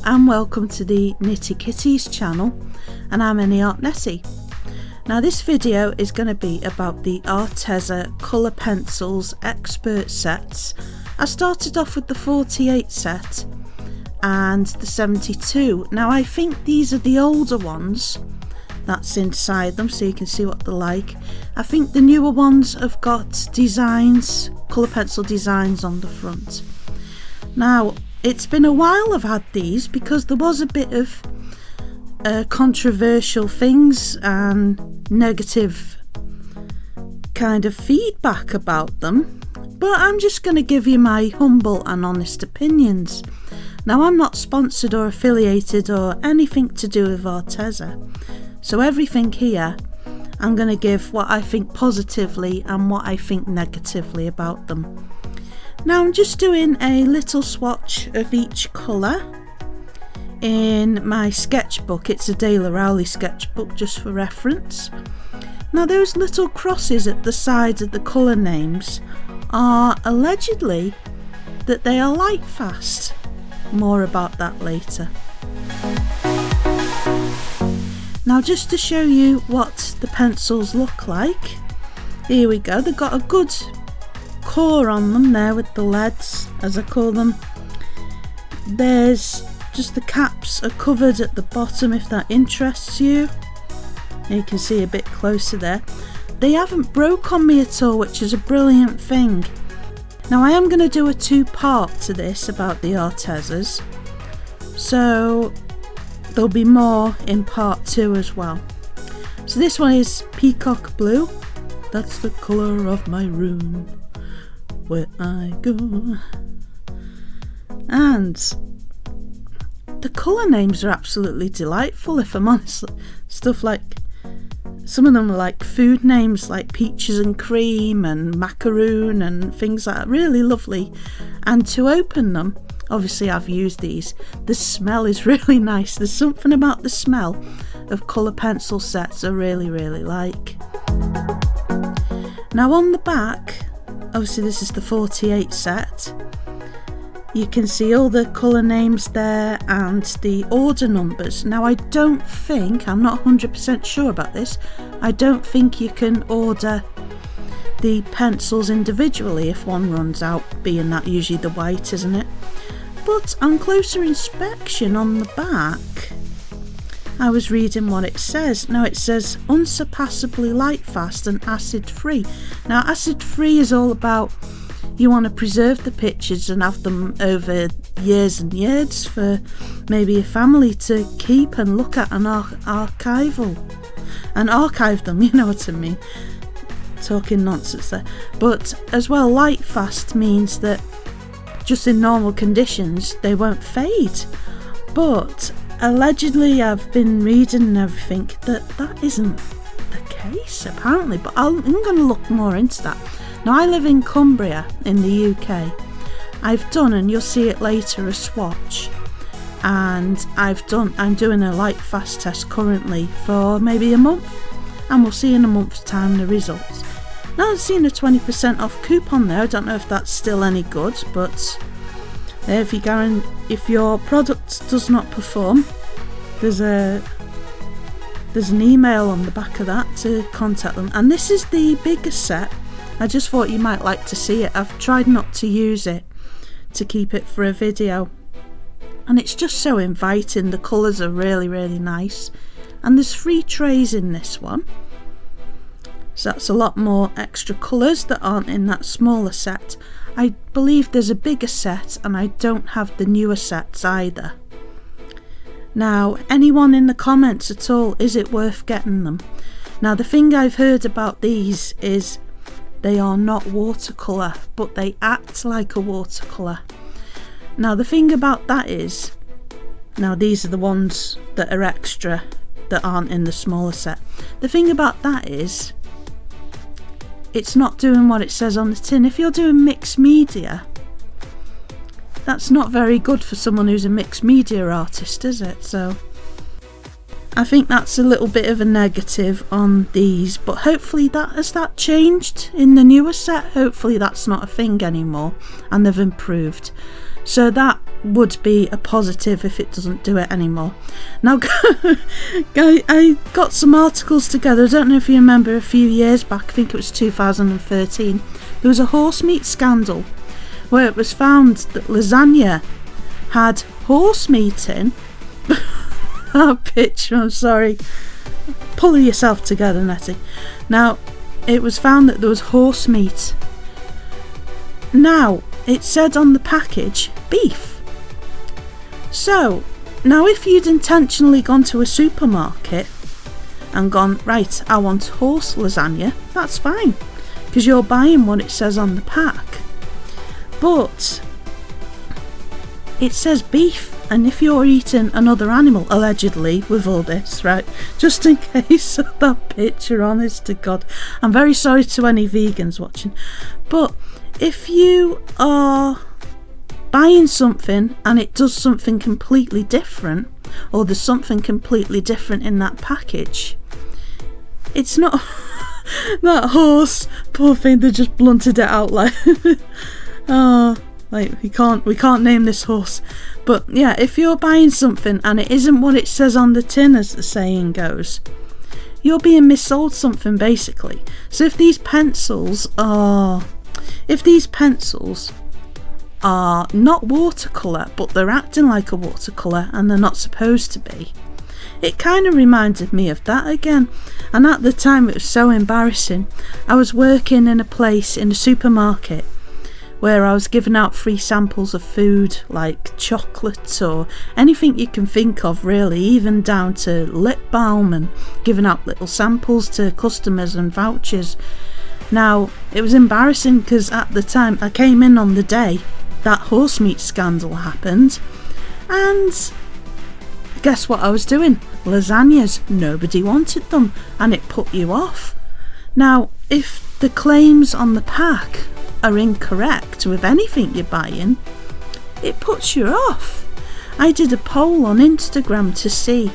Hello and welcome to the Nitty Kitties channel, and I'm Netty. Now this video is going to be about the Arteza colour pencils expert sets. I started off with the 48 set and the 72. Now I think these are the older ones that's inside them, so you can see what they're like. I think the newer ones have got designs, colour pencil designs on the front. Now it's been a while I've had these because there was a bit of controversial things and negative kind of feedback about them, but I'm just going to give you my humble and honest opinions. Now I'm not sponsored or affiliated or anything to do with Arteza, so everything here I'm going to give what I think positively and what I think negatively about them. Now I'm just doing a little swatch of each colour in my sketchbook. It's a Daler Rowley sketchbook, just for reference. Now those little crosses at the sides of the colour names are allegedly that they are light fast. More about that later. Now just to show you what the pencils look like, here we go. They've got a good core on them there with the leads, as I call them. There's just the caps are covered at the bottom if that interests you. You can see a bit closer there. They haven't broke on me at all, which is a brilliant thing. Now I am going to do a two-part to this about the Artezas, so there'll be more in part 2 as well. So this one is peacock blue. That's the colour of my room where I go. And the colour names are absolutely delightful, if I'm honest. Stuff like, some of them are like food names like peaches and cream and macaroon and things like that. Really lovely. And to open them, obviously I've used these, the smell is really nice. There's something about the smell of colour pencil sets I really like. Now on the back, obviously this is the 48 set. You can see all the colour names there and the order numbers. Now I don't think, I'm not 100% sure about this, I don't think you can order the pencils individually if one runs out, being that usually the white, isn't it? But on closer inspection on the back, I was reading what it says. Now it says unsurpassably light fast and acid free. Now acid free is all about, you want to preserve the pictures and have them over years and years for maybe a family to keep and look at and archive them, you know what I mean. Talking nonsense there. But as well, light fast means that just in normal conditions they won't fade. But allegedly, I've been reading and everything that isn't the case apparently, but I'm going to look more into that. Now I live in Cumbria in the UK. I've done, and you'll see it later, a swatch, and I'm doing a light fast test currently for maybe a month, and we'll see in a month's time the results. Now I've seen a 20% off coupon there. I don't know if that's still any good, but if your product does not perform, there's an email on the back of that to contact them. And this is the bigger set. I just thought you might like to see it. I've tried not to use it to keep it for a video, and it's just so inviting. The colours are really nice, and there's 3 trays in this one, so that's a lot more extra colours that aren't in that smaller set. I believe there's a bigger set, and I don't have the newer sets either. Now anyone in the comments at all, is it worth getting them? Now the thing I've heard about these is they are not watercolour, but they act like a watercolour. Now the thing about that is, now these are the ones that are extra that aren't in the smaller set. The thing about that is, it's not doing what it says on the tin. If you're doing mixed media, that's not very good for someone who's a mixed media artist, is it? So I think that's a little bit of a negative on these, but hopefully has that changed in the newer set. Hopefully that's not a thing anymore and they've improved. So that would be a positive if it doesn't do it anymore. Now, I got some articles together. I don't know if you remember a few years back, I think it was 2013, there was a horse meat scandal where it was found that Lasagne had horse meat in. That picture, I'm sorry. Pull yourself together, Netty. Now, it was found that there was horse meat. Now, it said on the package, beef. So, now if you'd intentionally gone to a supermarket and gone, right, I want horse lasagna, that's fine, because you're buying what it says on the pack. But it says beef, and if you're eating another animal, allegedly, with all this, right, just in case of that picture, honest to God, I'm very sorry to any vegans watching, but if you are buying something and it does something completely different, or there's something completely different in that package, it's not that horse, poor thing, they just blunted it out like oh, like we can't name this horse. But yeah, if you're buying something and it isn't what it says on the tin, as the saying goes, you're being missold something basically. So if these pencils are not watercolour, but they're acting like a watercolour and they're not supposed to be, it kind of reminded me of that again. And at the time it was so embarrassing. I was working in a supermarket where I was giving out free samples of food, like chocolates or anything you can think of really, even down to lip balm, and giving out little samples to customers and vouchers. Now, it was embarrassing because at the time I came in on the day that horse meat scandal happened, and guess what I was doing? Lasagnas. Nobody wanted them, and it put you off. Now, if the claims on the pack are incorrect with anything you're buying, it puts you off. I did a poll on Instagram to see,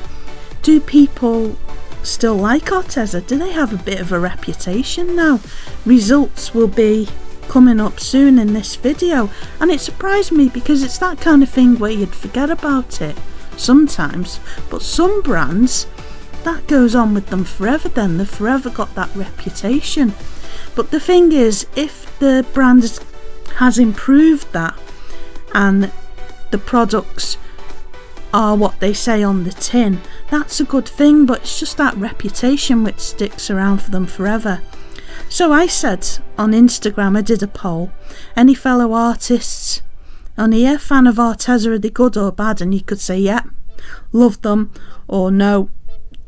do people still like Arteza? Do they have a bit of a reputation now? Results will be coming up soon in this video, and it surprised me because it's that kind of thing where you'd forget about it sometimes, but some brands, that goes on with them forever. Then they've forever got that reputation. But the thing is, if the brand has improved that and the products are what they say on the tin, that's a good thing, but it's just that reputation which sticks around for them forever. So I said on Instagram, I did a poll, any fellow artists on here fan of Arteza, are they good or bad? And you could say yeah, love them, or no,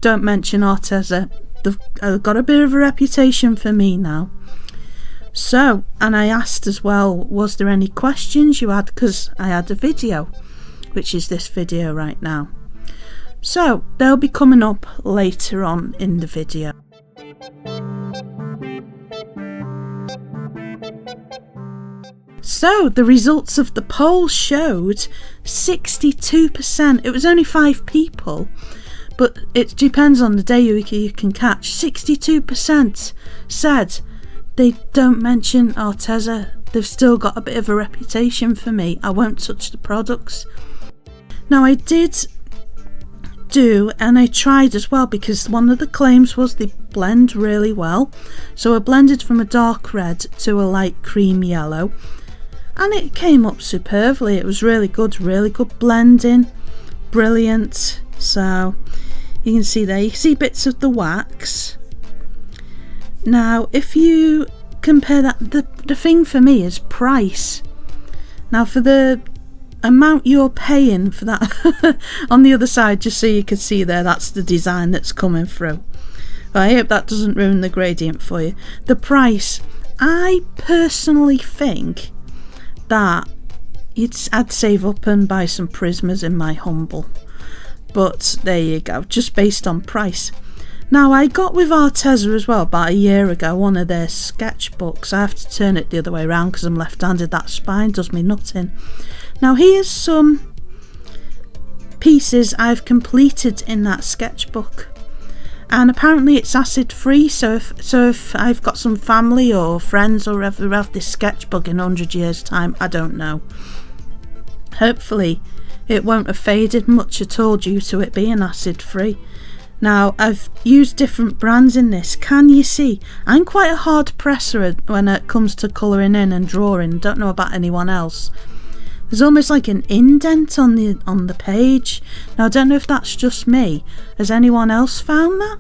don't mention Arteza, they've got a bit of a reputation for me now. So, and I asked as well, was there any questions you had, because I had a video, which is this video right now. So they'll be coming up later on in the video. So the results of the poll showed 62%. It was only 5 people, but it depends on the day you can catch. 62% said they don't mention Arteza. They've still got a bit of a reputation for me. I won't touch the products. Now I did do, and I tried as well, because one of the claims was they blend really well. So I blended from a dark red to a light cream yellow, and it came up superbly. It was really good blending, brilliant. So you can see there, you can see bits of the wax. Now if you compare that, the thing for me is price. Now for the amount you're paying for that on the other side, just so you can see there, that's the design that's coming through. I hope that doesn't ruin the gradient for you. The price, I personally think that I'd save up and buy some Prismas in my humble, but there you go, just based on price. Now I got with Arteza as well about a year ago one of their sketchbooks. I have to turn it the other way around because I'm left-handed, that spine does me nutting. Now here's some pieces I've completed in that sketchbook, and apparently it's acid free, so if I've got some family or friends or whoever have this sketchbook in 100 years time, I don't know, Hopefully it won't have faded much at all due to it being acid free. Now I've used different brands in this. Can you see? I'm quite a hard presser when it comes to colouring in and drawing. Don't know about anyone else. There's almost like an indent on the page. Now I don't know if that's just me. Has anyone else found that?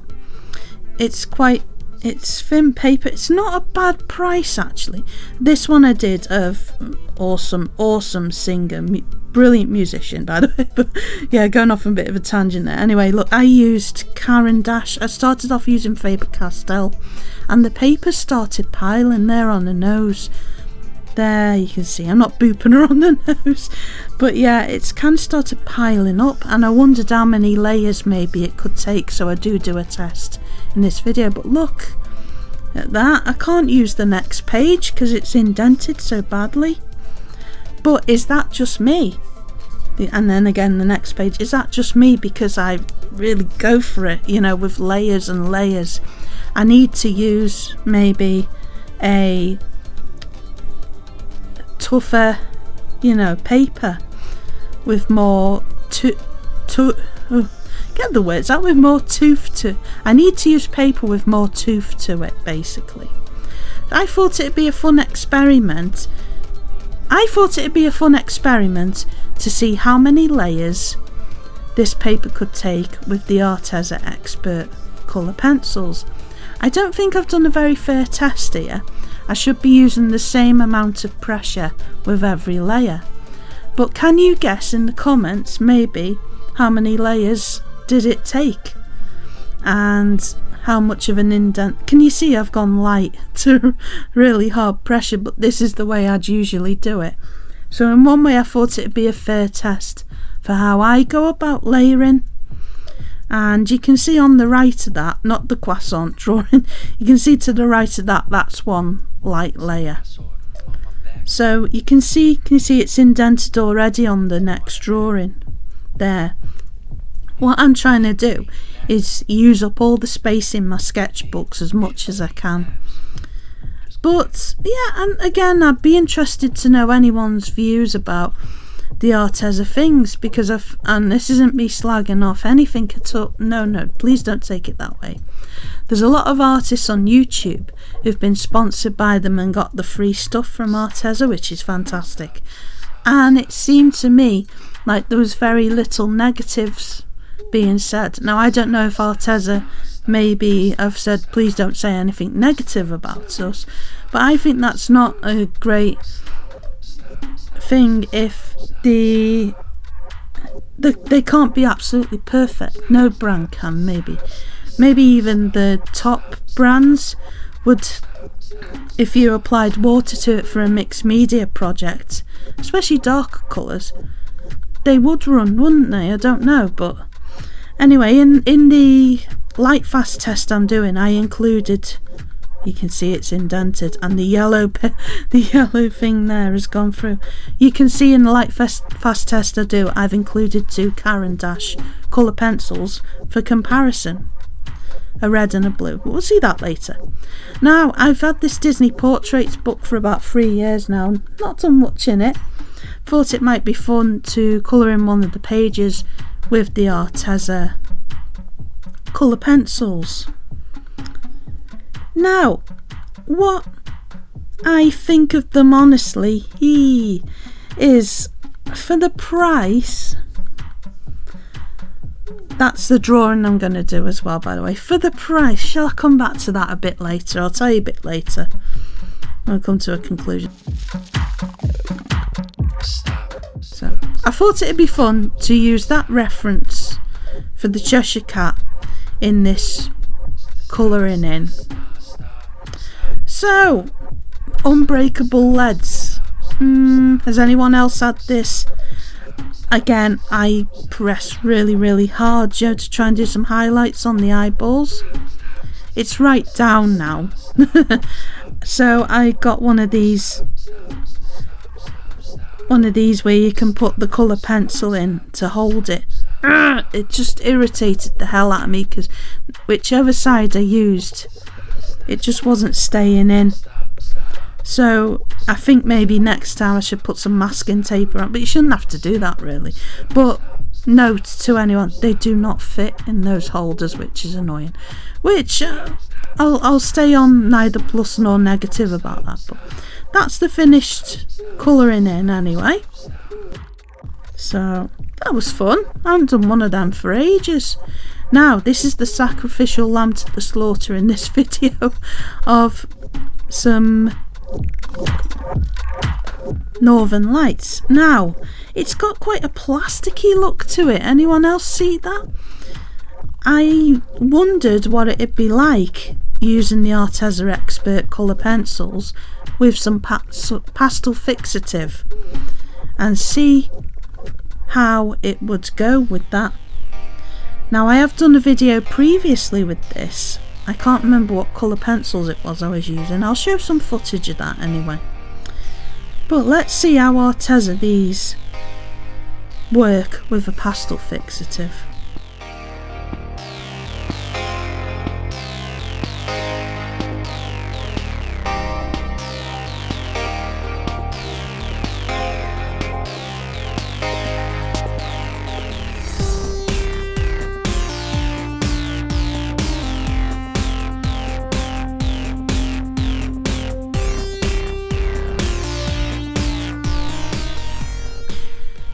It's thin paper. It's not a bad price actually. This one I did of awesome singer, brilliant musician by the way, but yeah, going off on a bit of a tangent there. Anyway, look, I used Caran d'Ache. I started off using Frisk Pastel and the paper started piling there on the nose. There you can see, I'm not booping her on the nose, but yeah, it's kind of started piling up and I wondered how many layers maybe it could take, so I do a test in this video. But look at that. I can't use the next page because it's indented so badly. But is that just me? And then again the next page, is that just me because I really go for it, you know, with layers and layers? I need to use maybe a tougher, you know, paper with more get the words out, with more tooth to. I need to use paper with more tooth to it basically. I thought it'd be a fun experiment. To see how many layers this paper could take with the Arteza Expert colour pencils. I don't think I've done a very fair test here. I should be using the same amount of pressure with every layer. But can you guess in the comments maybe how many layers did it take? And how much of an indent? Can you see I've gone light to really hard pressure, but this is the way I'd usually do it. So in one way I thought it'd be a fair test for how I go about layering. And you can see on the right of that, not the croissant drawing, you can see to the right of that, that's one light layer. So you can see it's indented already on the next drawing there. What I'm trying to do is use up all the space in my sketchbooks as much as I can. But yeah, and again, I'd be interested to know anyone's views about the Arteza things, because and this isn't me slagging off anything at all. No, please don't take it that way. There's a lot of artists on YouTube who've been sponsored by them and got the free stuff from Arteza, which is fantastic. And it seemed to me like there was very little negatives being said. Now I don't know if Arteza maybe have said please don't say anything negative about us, but I think that's not a great thing if they can't be absolutely perfect. No brand can. Maybe even the top brands would, if you applied water to it for a mixed media project, especially darker colours, they would run, wouldn't they? I don't know, but anyway, in the light fast test I'm doing, I included, you can see it's indented and the yellow thing there has gone through. You can see in the light fast test I do, I've included 2 Caran d'Ache colour pencils for comparison, a red and a blue. We'll see that later. Now I've had this Disney Portraits book for about 3 years now, not done much in it. Thought it might be fun to colour in one of the pages with the Arteza colour pencils. Now, what I think of them honestly is, for the price, that's the drawing I'm going to do as well, by the way. For the price, shall I come back to that a bit later? I'll tell you a bit later. I'll come to a conclusion. So, I thought it'd be fun to use that reference for the Cheshire Cat in this colouring in. So, unbreakable leads. Has anyone else had this? Again, I press really hard, to try and do some highlights on the eyeballs. It's right down now. So I got one of these where you can put the colour pencil in to hold it. It just irritated the hell out of me because whichever side I used, it just wasn't staying in. So I think maybe next time I should put some masking tape around, but you shouldn't have to do that really. But note to anyone, they do not fit in those holders, which is annoying. Which I'll stay on neither plus nor negative about that, but that's the finished colouring in anyway. So that was fun. I haven't done one of them for ages. Now this is the sacrificial lamb to the slaughter in this video of some Northern Lights. Now it's got quite a plasticky look to it. Anyone else see that? I wondered what it'd be like using the Arteza Expert colour pencils with some pastel fixative and see how it would go with that. Now I have done a video previously with this. I can't remember what colour pencils it was I was using. I'll show some footage of that anyway. But let's see how Arteza these work with a pastel fixative.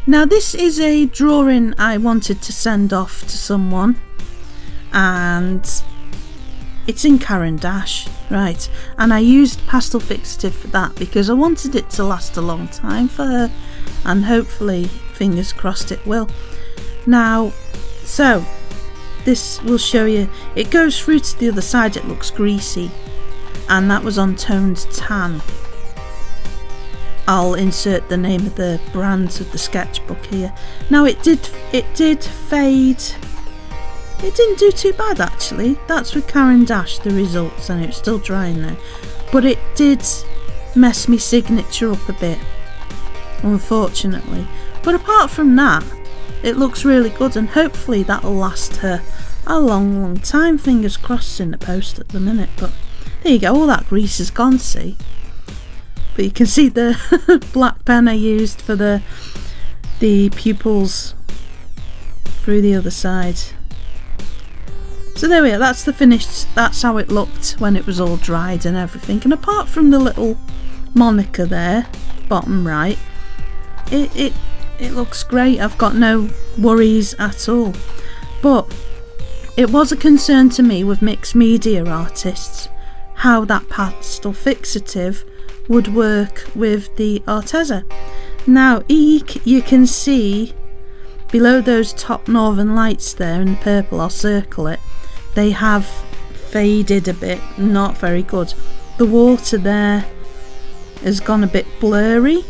Now this is a drawing I wanted to send off to someone, and it's in Caran d'Ache, right, and I used pastel fixative for that because I wanted it to last a long time for her, and hopefully, fingers crossed, it will. Now, so this will show you, it goes through to the other side, it looks greasy, and that was on toned tan. I'll insert the name of the brand of the sketchbook here. Now it did fade. It didn't do too bad actually. That's with Caran d'Ache, the results, and it's still drying there. But it did mess me signature up a bit, unfortunately. But apart from that, it looks really good, and hopefully that'll last her a long time. Fingers crossed in the post at the minute. But there you go, all that grease is gone, see? But you can see the black pen I used for the pupils through the other side. So there we are, that's the finished, that's how it looked when it was all dried and everything. And apart from the little moniker there, bottom right, it looks great. I've got no worries at all. But it was a concern to me with mixed media artists how that pastel fixative would work with the Arteza. Now you can see below those top Northern Lights there in the purple, I'll circle it, they have faded a bit, not very good. The water there has gone a bit blurry,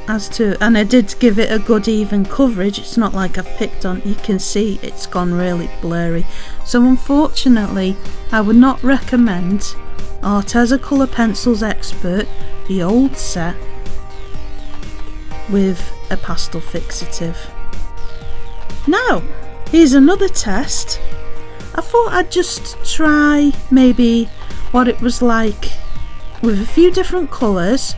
and I did give it a good even coverage. It's not like I've picked on, you can see it's gone really blurry. So unfortunately I would not recommend Arteza Colour Pencils Expert, the old set, with a pastel fixative. Now, here's another test. I thought I'd just try maybe what it was like with a few different colours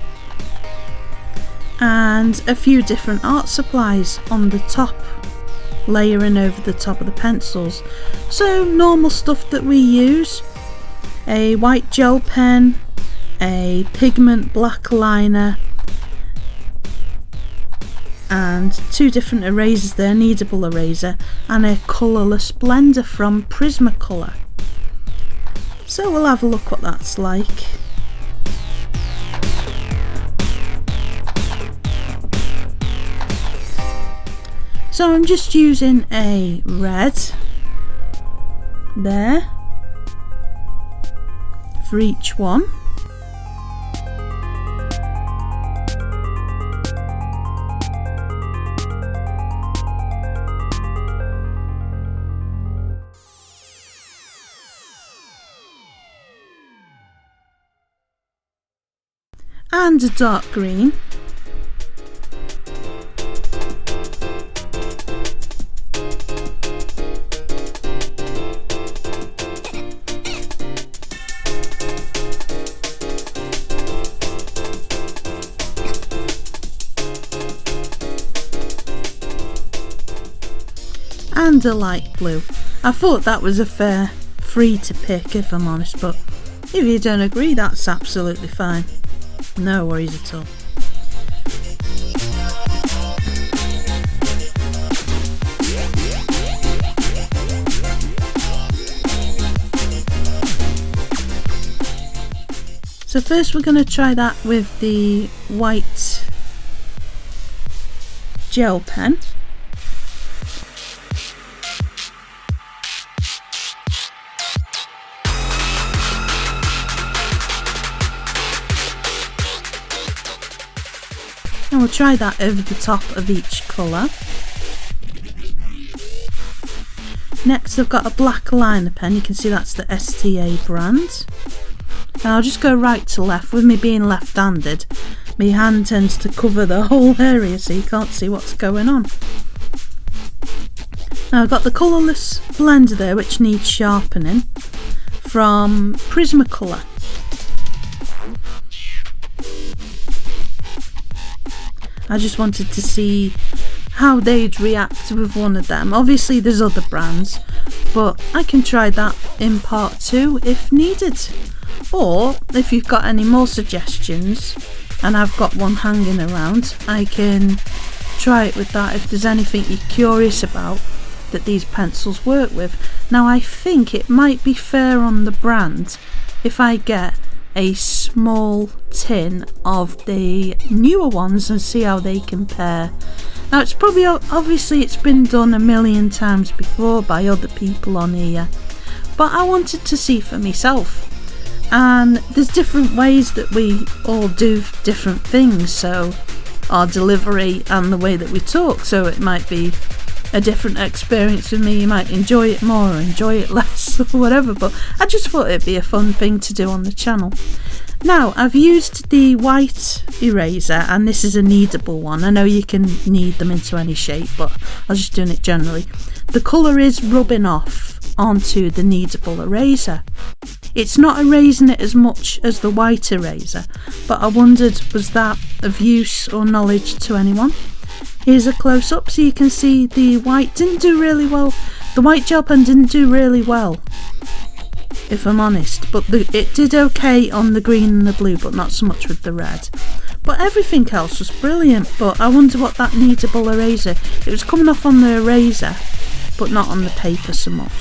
and a few different art supplies on the top, layering over the top of the pencils. So normal stuff that we use. A white gel pen, a pigment black liner, and two different erasers there, kneadable eraser, and a colourless blender from Prismacolour. So we'll have a look what that's like. So I'm just using a red there for each one. And a dark green. and a light blue. I thought that was a fair free to pick, if I'm honest, but if you don't agree, that's absolutely fine. No worries at all. So first we're going to try that with the white gel pen. And we'll try that over the top of each colour. Next I've got a black liner pen. You can see that's the STA brand. And I'll just go right to left. With me being left-handed, my hand tends to cover the whole area so you can't see what's going on. Now I've got the colourless blender there which needs sharpening from Prismacolour. I just wanted to see how they'd react with one of them. Obviously there's other brands, but I can try that in part 2 if needed. Or if you've got any more suggestions and I've got one hanging around, I can try it with that if there's anything you're curious about that these pencils work with. Now I think it might be fair on the brand if I get a small tin of the newer ones and see how they compare. Now it's probably, obviously it's been done a million times before by other people on here, but I wanted to see for myself. And there's different ways that we all do different things, so our delivery and the way that we talk, so it might be a different experience with me. You might enjoy it more or enjoy it less or whatever, but I just thought it'd be a fun thing to do on the channel. Now I've used the white eraser, and this is a kneadable one. I know you can knead them into any shape, but I was just doing it generally. The colour is rubbing off onto the kneadable eraser. It's not erasing it as much as the white eraser, but I wondered, was that of use or knowledge to anyone? Here's a close-up so you can see the white didn't do really well. The white gel pen didn't do really well, if I'm honest, but it did okay on the green and the blue, but not so much with the red. But everything else was brilliant, but I wonder what that kneadable eraser, it was coming off on the eraser, but not on the paper so much.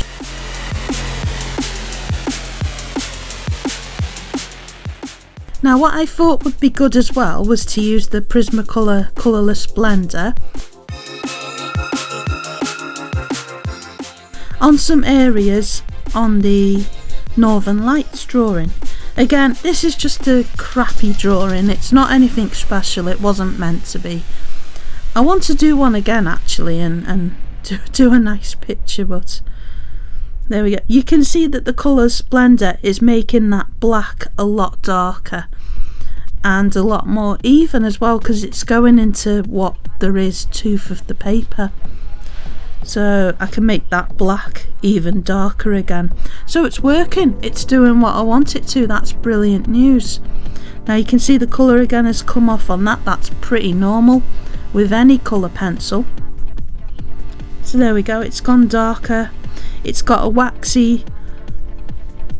Now what I thought would be good as well was to use the Prismacolour colourless blender on some areas on the Northern Lights drawing. Again, this is just a crappy drawing, it's not anything special, it wasn't meant to be. I want to do one again actually and do a nice picture, but there we go. You can see that the colours blender is making that black a lot darker and a lot more even as well, because it's going into what there is tooth of the paper. So I can make that black even darker again. So it's working, it's doing what I want it to. That's brilliant news. Now you can see the colour again has come off on that. That's pretty normal with any colour pencil. So there we go, it's gone darker. It's got a waxy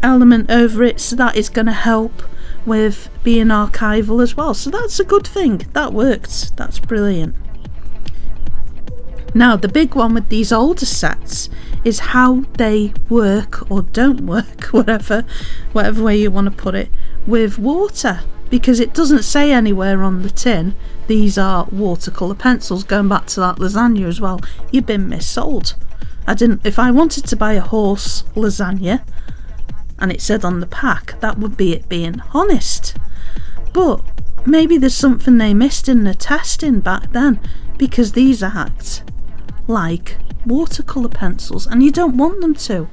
element over it, so that is going to help with being archival as well. So that's a good thing. That worked. That's brilliant. Now the big one with these older sets is how they work or don't work, whatever way you want to put it, with water, because it doesn't say anywhere on the tin these are watercolour pencils. Going back to that Lasagne as well, you've been missold. If I wanted to buy a horse Lasagne and it said on the pack, that would be it being honest. But maybe there's something they missed in the testing back then, because these act like watercolour pencils and you don't want them to.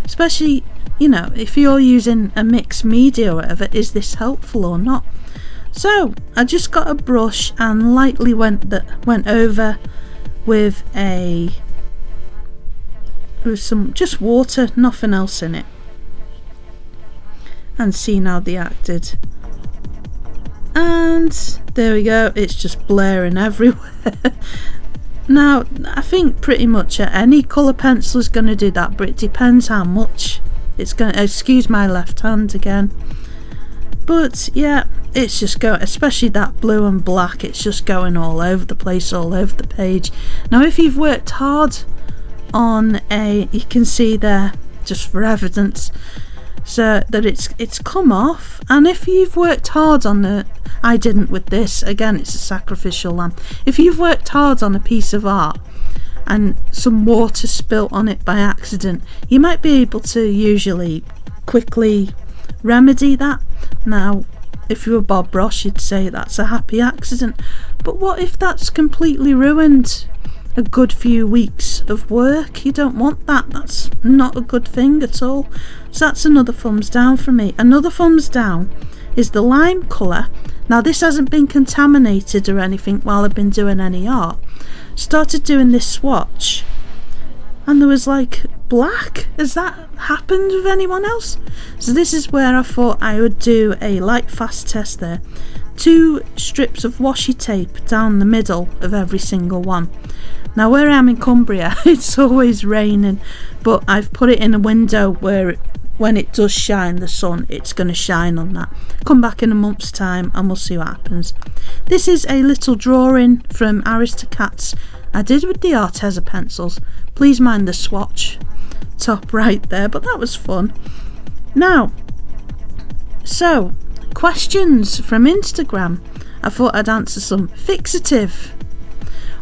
Especially, you know, if you're using a mixed media or whatever, is this helpful or not? So I just got a brush and lightly went over with some just water, nothing else in it, and see how they acted. And there we go, it's just blaring everywhere. Now, I think pretty much any colour pencil is going to do that, but it depends how much it's going to, excuse my left hand again. But yeah, it's just going, especially that blue and black, it's just going all over the place, all over the page. Now if you've worked hard on you can see there, just for evidence, so that it's come off. And if you've worked hard on I didn't with this, again it's a sacrificial lamb. If you've worked hard on a piece of art and some water spilt on it by accident, you might be able to usually quickly remedy that. Now if you were Bob Ross, you'd say that's a happy accident, but what if that's completely ruined a good few weeks of work? You don't want that. That's not a good thing at all. So that's another thumbs down from me. Another thumbs down is the lime colour. Now this hasn't been contaminated or anything while I've been doing any art. Started doing this swatch and there was like black. Has that happened with anyone else? So this is where I thought I would do a light fast test there. 2 strips of washi tape down the middle of every single one. Now where I am in Cumbria, it's always raining, but I've put it in a window where when it does shine, the sun, it's going to shine on that. Come back in a month's time and we'll see what happens. This is a little drawing from Aristocats I did with the Arteza pencils. Please mind the swatch top right there, but that was fun. Now, so questions from Instagram. I thought I'd answer some. Fixative.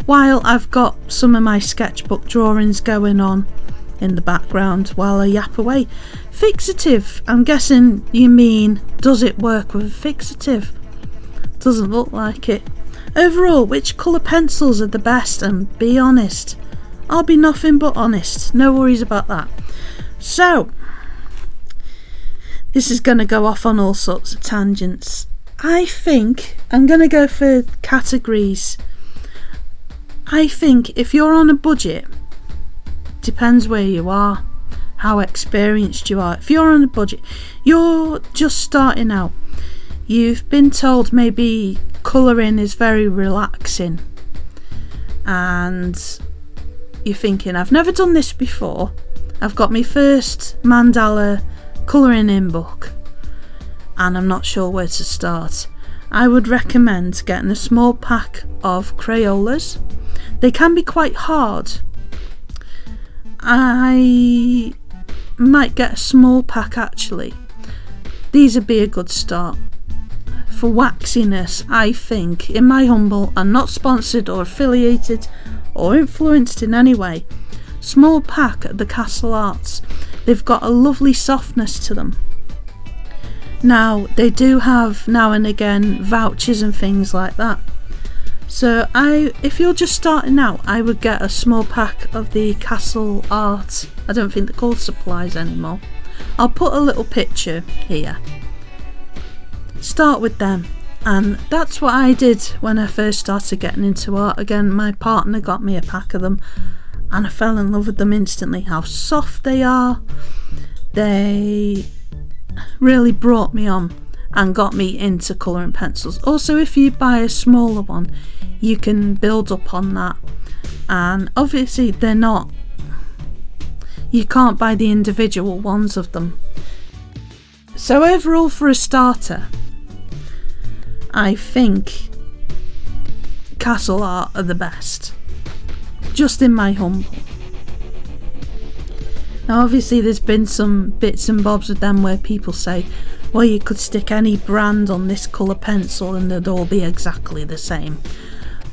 While I've got some of my sketchbook drawings going on in the background while I yap away. Fixative, I'm guessing you mean, does it work with a fixative? Doesn't look like it. Overall, which colour pencils are the best? And be honest. I'll be nothing but honest, no worries about that. So, this is going to go off on all sorts of tangents. I think I'm going to go for categories. I think if you're on a budget, depends where you are, how experienced you are. If you're on a budget, you're just starting out, you've been told maybe colouring is very relaxing, and you're thinking, I've never done this before, I've got my first mandala colouring in book and I'm not sure where to start. I would recommend getting a small pack of Crayolas. They can be quite hard. I might get a small pack actually. These would be a good start. For waxiness, I think, in my humble, and not sponsored or affiliated or influenced in any way, small pack at the Castle Arts. They've got a lovely softness to them. Now, they do have now and again vouchers and things like that. So if you're just starting out, I would get a small pack of the Castle Art. I don't think they're called supplies anymore. I'll put a little picture here. Start with them, and that's what I did when I first started getting into art. Again, my partner got me a pack of them and I fell in love with them instantly. How soft they are. They really brought me on and got me into colouring pencils. Also, if you buy a smaller one, you can build up on that, and obviously they're not, you can't buy the individual ones of them. So overall, for a starter, I think Castle Art are the best, just in my humble. Now obviously there's been some bits and bobs with them where people say, well, you could stick any brand on this colour pencil and they'd all be exactly the same.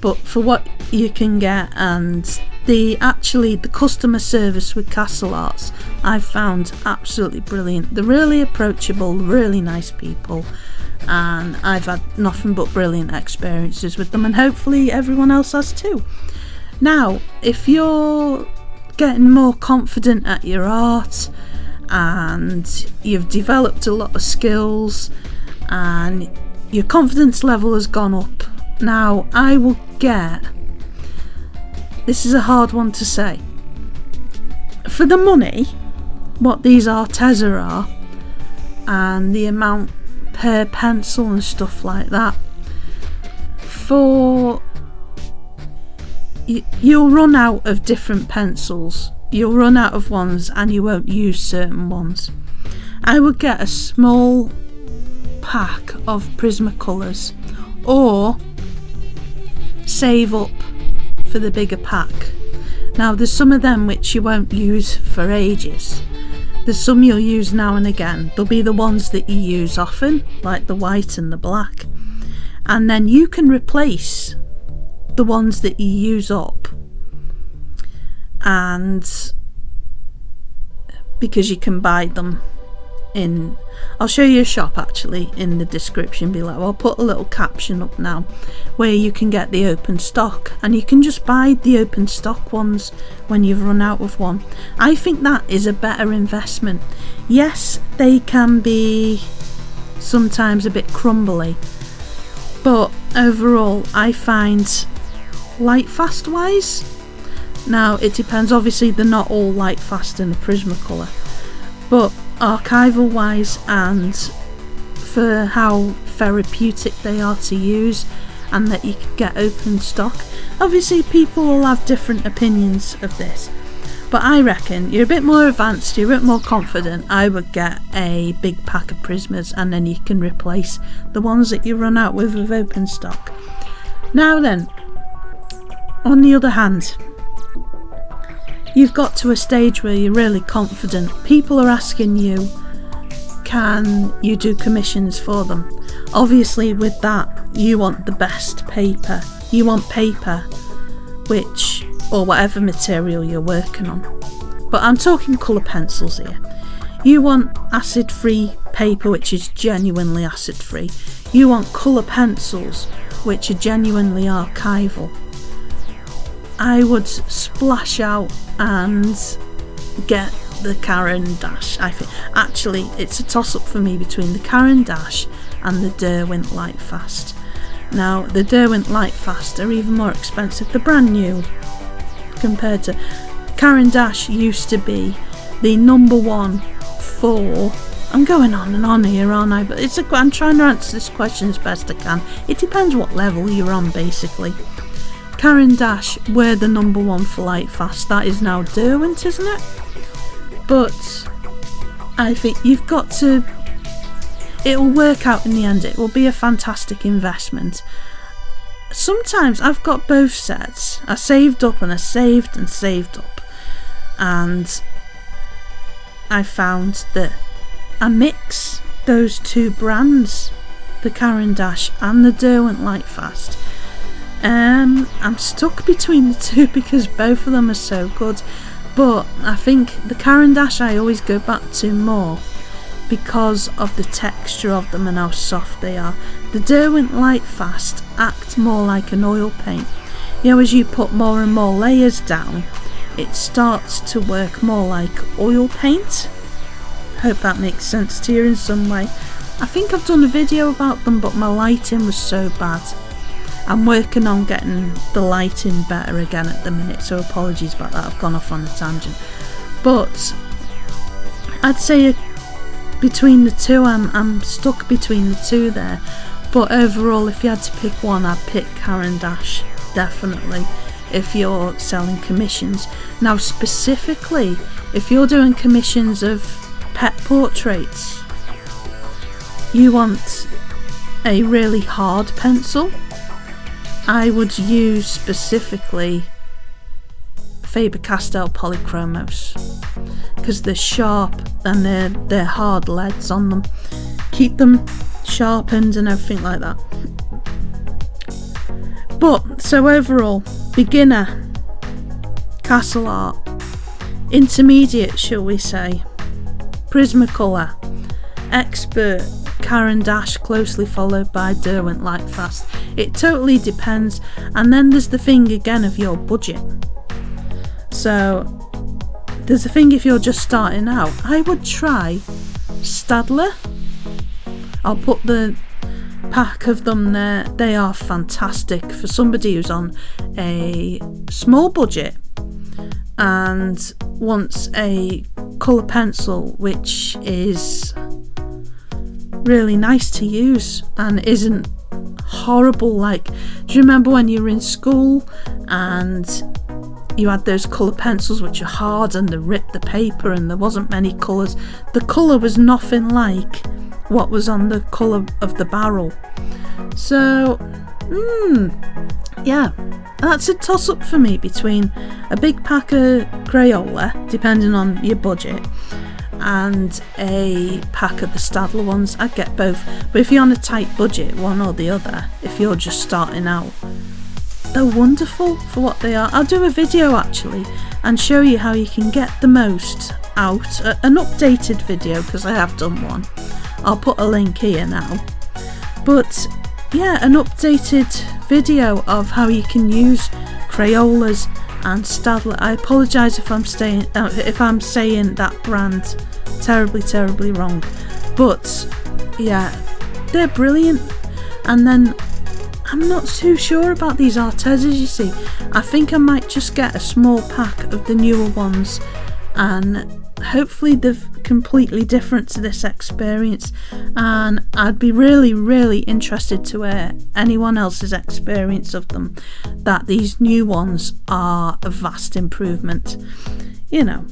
But for what you can get, and the customer service with Castle Arts, I've found absolutely brilliant. They're really approachable, really nice people, and I've had nothing but brilliant experiences with them, and hopefully everyone else has too. Now, if you're getting more confident at your art and you've developed a lot of skills and your confidence level has gone up, now I will get, this is a hard one to say, for the money, what these Arteza are and the amount per pencil and stuff like that, for you'll run out of different pencils. You'll run out of ones and you won't use certain ones. I would get a small pack of Prismacolours or save up for the bigger pack. Now there's some of them which you won't use for ages. There's some you'll use now and again. There'll be the ones that you use often, like the white and the black. And then you can replace the ones that you use up. And because you can buy them in, I'll show you a shop actually in the description below. I'll put a little caption up now where you can get the open stock, and you can just buy the open stock ones when you've run out of one. I think that is a better investment. Yes, they can be sometimes a bit crumbly, but overall I find light fast wise, now it depends, obviously they're not all light fast in the Prismacolour, but archival wise and for how therapeutic they are to use and that you can get open stock, obviously people will have different opinions of this, but I reckon you're a bit more advanced, you're a bit more confident, I would get a big pack of Prismas and then you can replace the ones that you run out with open stock. Now then, on the other hand, you've got to a stage where you're really confident. People are asking you, can you do commissions for them? Obviously with that, you want the best paper. You want paper which, or whatever material you're working on. But I'm talking colour pencils here. You want acid-free paper which is genuinely acid-free. You want colour pencils which are genuinely archival. I would splash out and get the Caran d'Ache. I think actually it's a toss-up for me between the Caran d'Ache and the Derwent Lightfast. Now the Derwent Lightfast are even more expensive. They're brand new compared to Caran d'Ache. Used to be the number one for, I'm going on and on here, aren't I? But I'm trying to answer this question as best I can. It depends what level you're on basically. Caran d'Ache were the number one for Lightfast. That is now Derwent, isn't it? But I think you've got to, it'll work out in the end. It will be a fantastic investment. Sometimes I've got both sets. I saved up and I saved and saved up, and I found that I mix those two brands, the Caran d'Ache and the Derwent Lightfast. I'm stuck between the two because both of them are so good, but I think the Caran d'Ache I always go back to more because of the texture of them and how soft they are. The Derwent Lightfast act more like an oil paint. You know, as you put more and more layers down, it starts to work more like oil paint. Hope that makes sense to you in some way. I think I've done a video about them, but my lighting was so bad. I'm working on getting the lighting better again at the minute, so apologies about that, I've gone off on a tangent. But I'd say between the two, I'm stuck between the two there. But overall, if you had to pick one, I'd pick Caran d'Ache, definitely, if you're selling commissions. Now specifically, if you're doing commissions of pet portraits, you want a really hard pencil. I would use specifically Faber-Castell Polychromos because they're sharp and they're hard leads on them. Keep them sharpened and everything like that. But so overall, beginner Castle Art, intermediate shall we say Prismacolour, expert Caran d'Ache, closely followed by Derwent Lightfast. It totally depends, and then there's the thing again of your budget. So there's the thing if you're just starting out, I would try Staedtler. I'll put the pack of them there. They are fantastic for somebody who's on a small budget and wants a colour pencil which is really nice to use and isn't horrible, like, do you remember when you were in school and you had those colour pencils which are hard and they ripped the paper and there wasn't many colours? The colour was nothing like what was on the colour of the barrel. So, yeah, that's a toss-up for me between a big pack of Crayola, depending on your budget, and a pack of the Staedtler ones. I'd get both, but if you're on a tight budget, one or the other, if you're just starting out, they're wonderful for what they are. I'll do a video actually and show you how you can get the most out, an updated video, because I have done one. I'll put a link here now, but yeah, an updated video of how you can use Crayolas and Staedtler. I apologise if I'm saying that brand terribly wrong, but yeah, they're brilliant. And then I'm not too sure about these Artezas, you see. I think I might just get a small pack of the newer ones, and hopefully they're completely different to this experience, and I'd be really interested to hear anyone else's experience of them, that these new ones are a vast improvement, you know.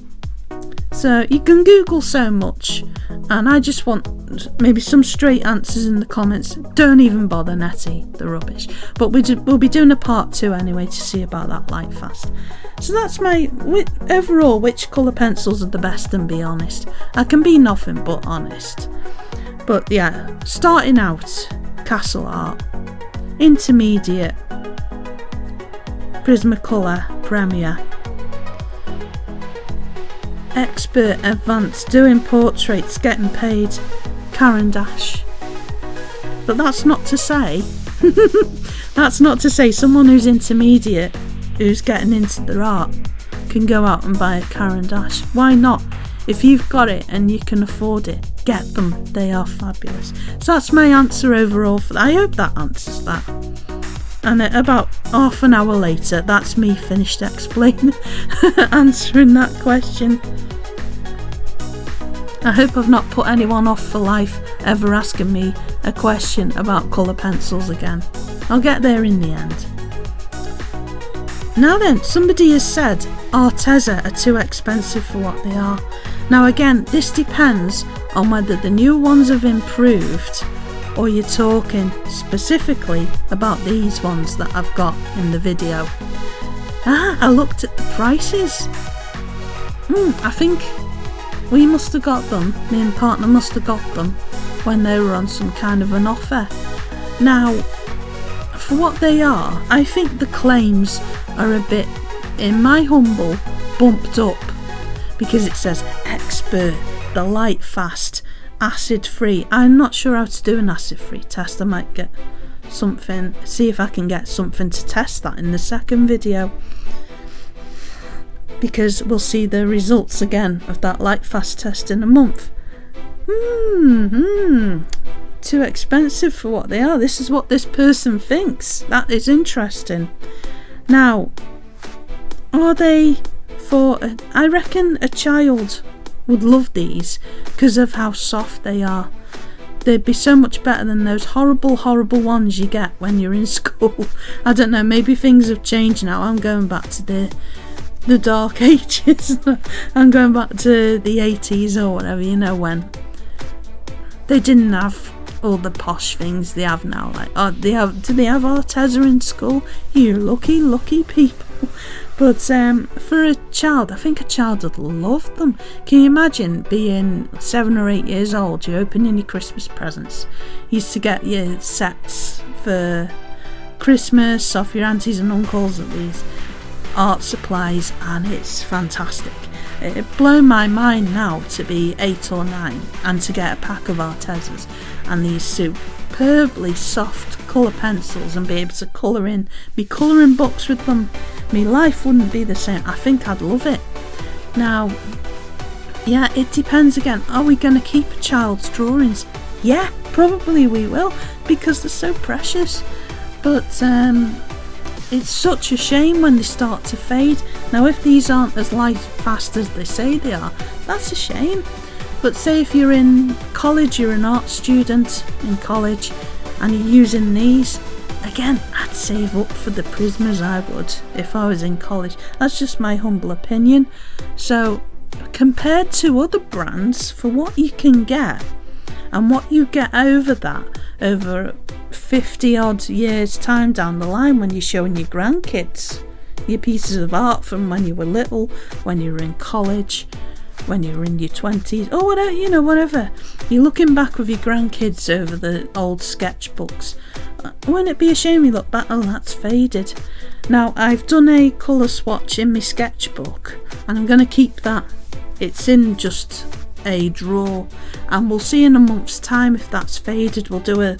So you can Google so much, and I just want maybe some straight answers in the comments. Don't even bother, Netty, the rubbish. But we'll be doing a part 2 anyway to see about that light fast. So that's my overall, which colour pencils are the best, and be honest. I can be nothing but honest. But yeah, starting out, Castle Art. Intermediate, Prismacolour, Premier. Expert, Advanced, doing portraits, getting paid, Caran d'Ache. But that's not to say someone who's intermediate, who's getting into their art, can go out and buy a Caran d'Ache. Why not? If you've got it and you can afford it, get them. They are fabulous. So that's my answer overall for that. I hope that answers that. And about half an hour later, that's me finished explaining, answering that question. I hope I've not put anyone off for life ever asking me a question about colour pencils again. I'll get there in the end. Now then, somebody has said Arteza are too expensive for what they are. Now again, this depends on whether the new ones have improved, or you're talking specifically about these ones that I've got in the video. I looked at the prices. I think we must have got them, me and partner must have got them when they were on some kind of an offer. Now, for what they are, I think the claims are a bit, in my humble, bumped up, because it says expert, the light fast, acid free. I'm not sure how to do an acid free test. I might get something, see if I can get something to test that in the second video, because we'll see the results again of that light fast test in a month. Too expensive for what they are. This is what this person thinks. That is interesting. Now, are they for I reckon a child would love these because of how soft they are. They'd be so much better than those horrible ones you get when you're in school. I don't know, maybe things have changed now. I'm going back to the dark ages. I'm going back to the 80s or whatever, you know, when they didn't have all the posh things they have now. Like, do they have Arteza in school? You lucky people. But for a child, I think a child would love them. Can you imagine being 7 or 8 years old, you're opening your Christmas presents, you used to get your sets for Christmas off your aunties and uncles at these art supplies, and it's fantastic. It'd blow my mind now to be 8 or 9 and to get a pack of Artezas and these superbly soft colour pencils and be able to be colouring books with them. My life wouldn't be the same. I think I'd love it. Now, yeah, it depends again. Are we going to keep a child's drawings? Yeah, probably we will, because they're so precious. But it's such a shame when they start to fade. Now, if these aren't as light fast as they say they are, that's a shame. But say if you're in college, you're an art student in college, and you're using these, again, I'd save up for the Prismas, I would, if I was in college. That's just my humble opinion. So compared to other brands, for what you can get and what you get over that, over 50 odd years time down the line, when you're showing your grandkids your pieces of art from when you were little, when you were in college, when you were in your 20s, or whatever, you know, whatever, you're looking back with your grandkids over the old sketchbooks, wouldn't it be a shame you look back, oh, that's faded. Now, I've done a colour swatch in my sketchbook, and I'm going to keep that. It's in just a drawer, and we'll see in a month's time if that's faded. We'll do a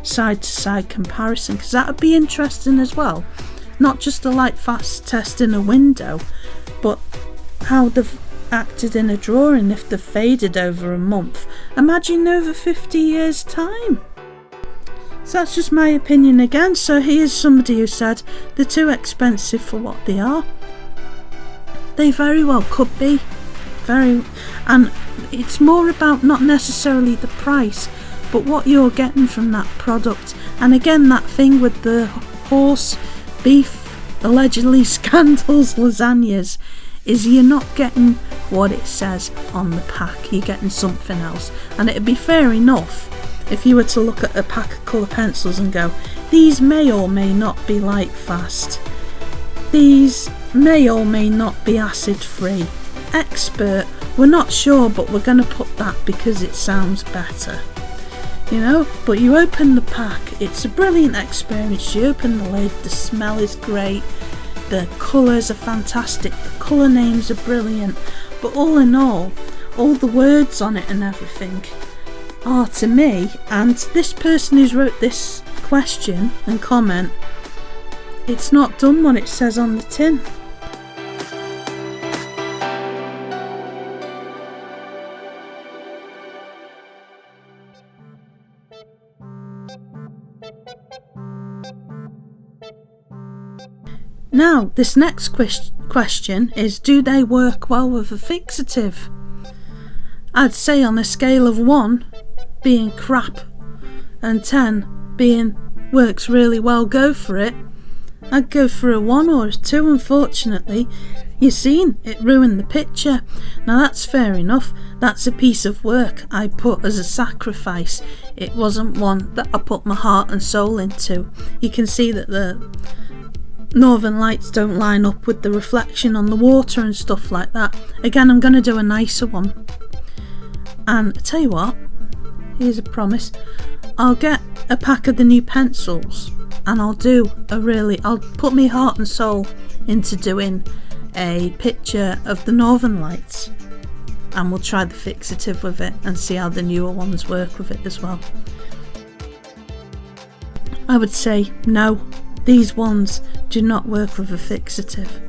side-to-side comparison, because that would be interesting as well. Not just a light fast test in a window, but how they've acted in a drawing if they've faded over a month. Imagine over 50 years time. So that's just my opinion again. So here's somebody who said they're too expensive for what they are. They very well could be. And it's more about not necessarily the price, but what you're getting from that product. And again, that thing with the horse beef, allegedly scandals lasagnas, is you're not getting what it says on the pack, you're getting something else. And it'd be fair enough if you were to look at a pack of colour pencils and go, these may or may not be light fast, these may or may not be acid free, expert, we're not sure, but we're going to put that because it sounds better, you know. But you open the pack, it's a brilliant experience. You open the lid, the smell is great, the colours are fantastic, the colour names are brilliant, but all in all the words on it and everything are, to me, and this person who's wrote this question and comment, it's not done what it says on the tin. Now, this next question is, do they work well with a fixative? I'd say on a scale of 1 being crap and 10 being works really well, go for it. I'd go for a 1 or a 2, unfortunately. You've seen, it ruined the picture. Now that's fair enough, that's a piece of work I put as a sacrifice. It wasn't one that I put my heart and soul into. You can see that the northern lights don't line up with the reflection on the water and stuff like that. Again, I'm going to do a nicer one. And I tell you what, here's a promise, I'll get a pack of the new pencils and I'll put my heart and soul into doing a picture of the northern lights, and we'll try the fixative with it and see how the newer ones work with it as well. I would say no, these ones do not work with a fixative.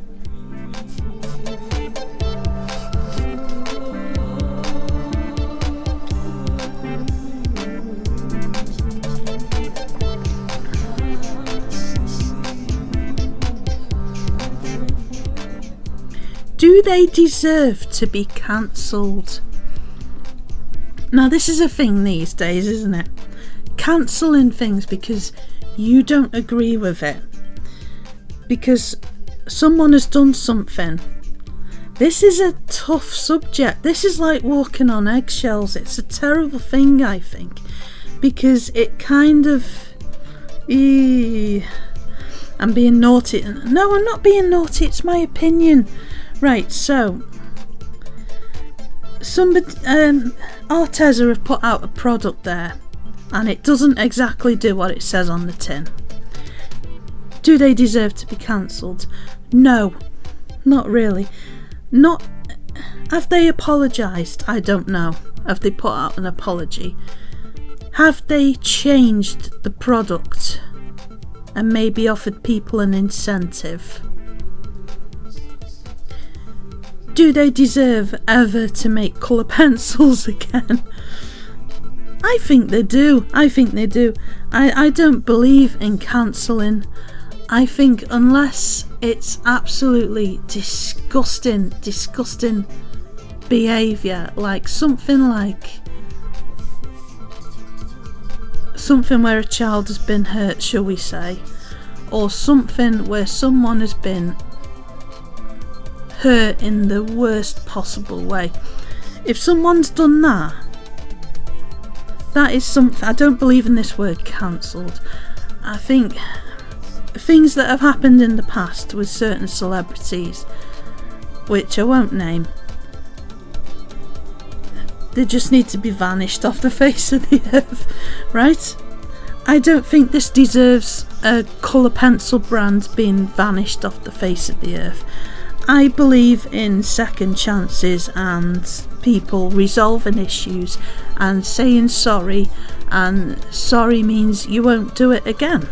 Do they deserve to be cancelled? Now this is a thing these days, isn't it? Cancelling things because you don't agree with it, because someone has done something. This is a tough subject. This is like walking on eggshells. It's a terrible thing, I think, because it kind of... I'm being naughty. No, I'm not being naughty, it's my opinion. Right, so somebody, Arteza have put out a product there and it doesn't exactly do what it says on the tin. Do they deserve to be cancelled? No, not really. Have they apologised? I don't know. Have they put out an apology? Have they changed the product and maybe offered people an incentive? Do they deserve ever to make colour pencils again? I think they do. I don't believe in cancelling. I think unless it's absolutely disgusting behaviour, like something something where a child has been hurt, shall we say, or something where someone has been hurt in the worst possible way. If someone's done that, that is something. I don't believe in this word cancelled. I think things that have happened in the past with certain celebrities, which I won't name, they just need to be vanished off the face of the earth, right? I don't think this deserves a colour pencil brand being vanished off the face of the earth. I believe in second chances and people resolving issues and saying sorry, and sorry means you won't do it again.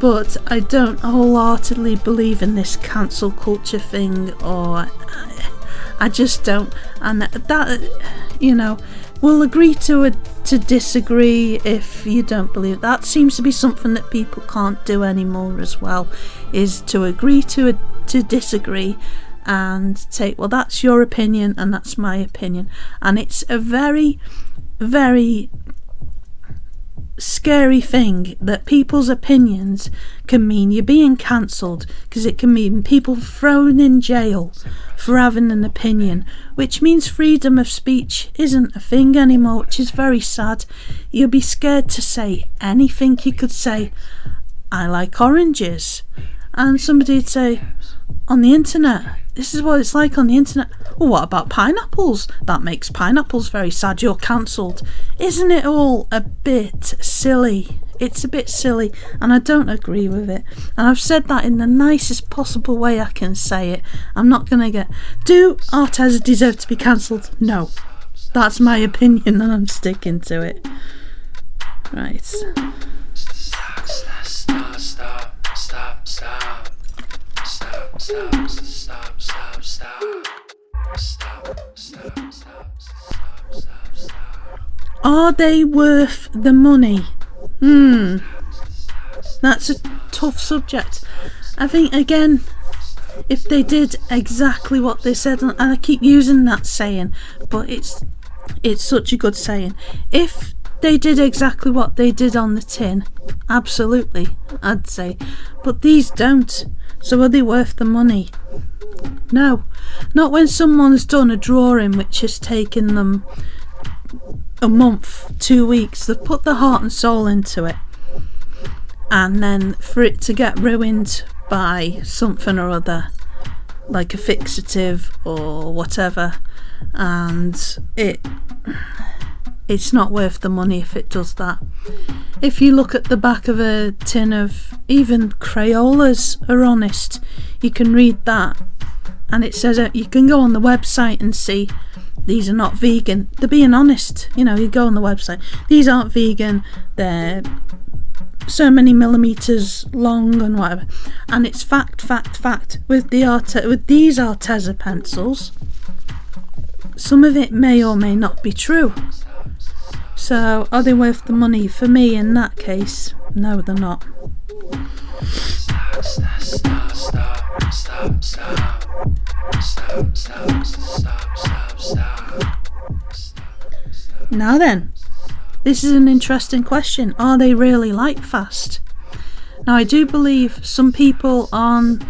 But I don't wholeheartedly believe in this cancel culture thing, or I just don't. And that, you know, we'll agree to disagree if you don't believe. That seems to be something that people can't do anymore as well, is to agree to disagree and take, well, that's your opinion and that's my opinion. And it's a very, very scary thing that people's opinions can mean you're being cancelled, because it can mean people thrown in jail for having an opinion, which means freedom of speech isn't a thing anymore, which is very sad. You'll be scared to say anything. You could say, I like oranges, and somebody would say, on the internet, this is what it's like on the internet. Well, what about pineapples? That makes pineapples very sad. You're cancelled. Isn't it all a bit silly? It's a bit silly, and I don't agree with it. And I've said that in the nicest possible way I can say it. I'm not going to get... Do Arteza deserve to be cancelled? No. That's my opinion, and I'm sticking to it. Right. Are they worth the money? That's a tough subject. I think, again, if they did exactly what they said, and I keep using that saying, but it's such a good saying. If they did exactly what they did on the tin, absolutely, I'd say. But these don't. So are they worth the money? No. Not when someone's done a drawing which has taken them a month, 2 weeks. They've put their heart and soul into it, and then for it to get ruined by something or other, like a fixative or whatever, and it's not worth the money if it does that. If you look at the back of a tin of even Crayolas are honest, you can read that, and it says you can go on the website and see these are not vegan. They're being honest. You know, you go on the website, these aren't vegan, they're so many millimeters long and whatever, and it's fact. With these Arteza pencils, some of it may or may not be true. So are they worth the money? For me, in that case, no, they're not. Now then, this is an interesting question. Are they really light fast? Now, I do believe some people on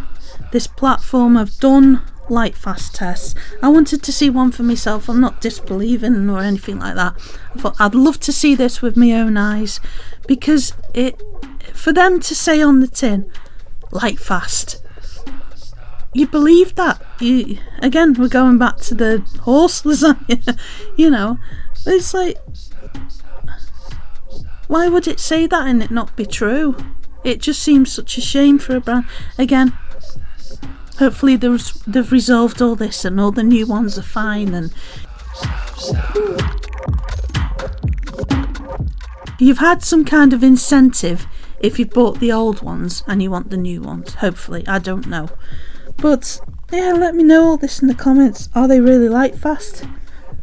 this platform have done light fast tests. I wanted to see one for myself. I'm not disbelieving or anything like that. I thought I'd love to see this with my own eyes, because for them to say on the tin light fast, you believe that. Again, we're going back to the horse lasagna. You know, it's like, why would it say that and it not be true? It just seems such a shame for a brand. Again, hopefully they've resolved all this and all the new ones are fine, and you've had some kind of incentive if you've bought the old ones and you want the new ones. Hopefully, I don't know. But yeah, let me know all this in the comments. Are they really light fast?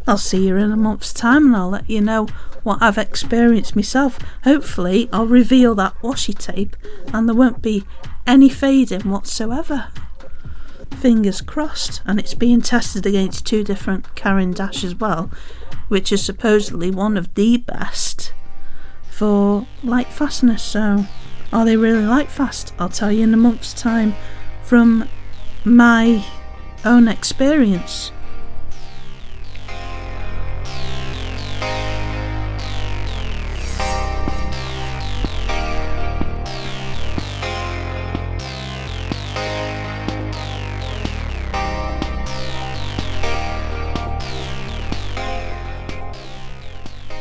I'll see you in a month's time and I'll let you know what I've experienced myself. Hopefully I'll reveal that washi tape and there won't be any fading whatsoever. Fingers crossed. And it's being tested against 2 different Caran d'Ache as well, which is supposedly one of the best for light fastness. So are they really light fast? I'll tell you in a month's time from my own experience.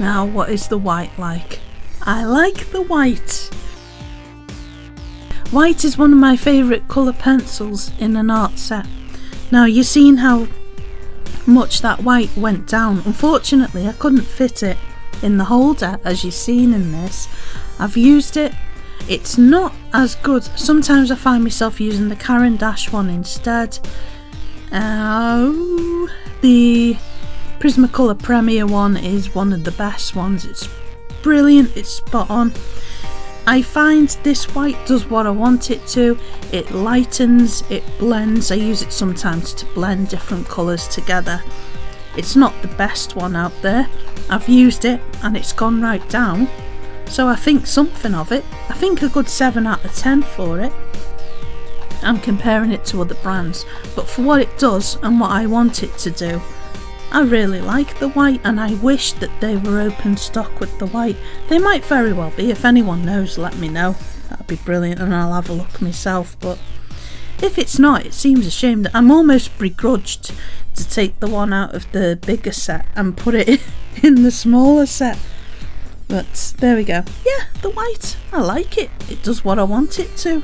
Now, what is the white like? I like the white. White is one of my favourite colour pencils in an art set. Now, you've seen how much that white went down. Unfortunately, I couldn't fit it in the holder as you've seen in this. I've used it. It's not as good. Sometimes I find myself using the Caran d'Ache one instead. The Prismacolour Premier one is one of the best ones. It's brilliant, it's spot on. I find this white does what I want it to. It lightens, it blends. I use it sometimes to blend different colours together. It's not the best one out there. I've used it and it's gone right down. So I think something of it. I think a good 7 out of 10 for it. I'm comparing it to other brands, but for what it does and what I want it to do, I really like the white, and I wish that they were open stock with the white. They might very well be. If anyone knows, let me know. That'd be brilliant and I'll have a look myself. But if it's not, it seems a shame that I'm almost begrudged to take the one out of the bigger set and put it in the smaller set. But there we go. Yeah, the white. I like it. It does what I want it to.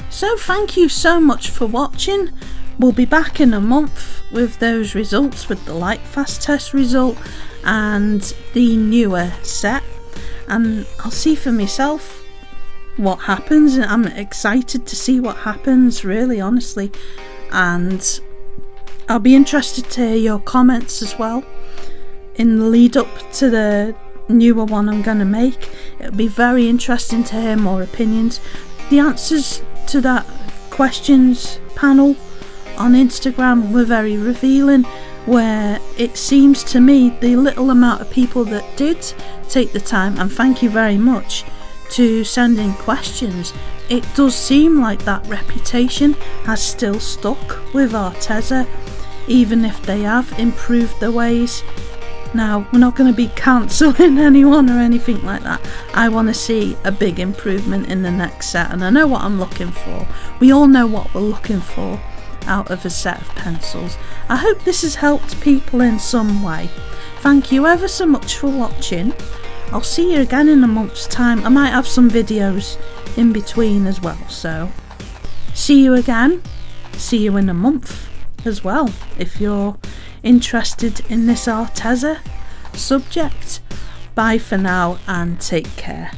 So thank you so much for watching. We'll be back in a month with those results, with the light fast test result and the newer set, and I'll see for myself what happens. I'm excited to see what happens, really, honestly, and I'll be interested to hear your comments as well in the lead up to the newer one I'm going to make. It'll be very interesting to hear more opinions. The answers to that questions panel on Instagram were very revealing, where it seems to me the little amount of people that did take the time, and thank you very much, to send in questions, it does seem like that reputation has still stuck with Arteza, even if they have improved their ways. Now, we're not going to be cancelling anyone or anything like that. I want to see a big improvement in the next set, and I know what I'm looking for. We all know what we're looking for out of a set of pencils. I hope this has helped people in some way. Thank you ever so much for watching. I'll see you again in a month's time. I might have some videos in between as well, so see you again. See you in a month as well if you're interested in this Arteza subject. Bye for now and take care.